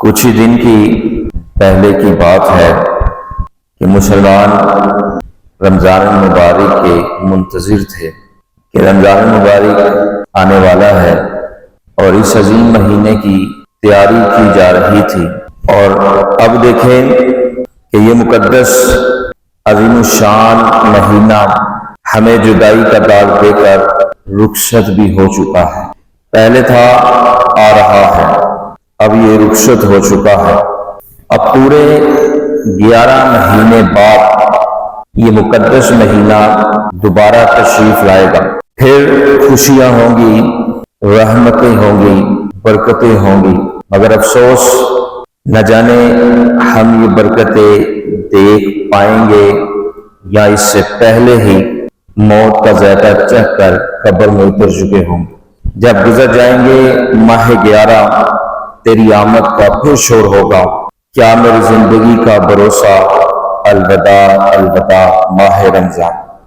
کچھ ہی دن کی پہلے کی بات ہے کہ مسلمان رمضان المبارک کے منتظر تھے کہ رمضان المبارک آنے والا ہے اور اس عظیم مہینے کی تیاری کی جا رہی تھی، اور اب دیکھیں کہ یہ مقدس عظیم الشان مہینہ ہمیں جدائی کا داغ دے کر رخصت بھی ہو چکا ہے۔ پہلے تھا آ رہا ہے، اب یہ رخصت ہو چکا ہے۔ اب پورے 11 مہینے بعد یہ مقدس مہینہ دوبارہ تشریف لائے گا، پھر خوشیاں ہوں گی، رحمتیں ہوں گی، برکتیں ہوں گی، مگر افسوس نہ جانے ہم یہ برکتیں دیکھ پائیں گے یا اس سے پہلے ہی موت کا ذائقہ چکھ کر قبر میں اتر چکے ہوں گے۔ جب گزر جائیں گے ماہ 11، تیری آمد کا پھر شور ہوگا، کیا میری زندگی کا بھروسہ، الوداع الوداع ماہ رمضان۔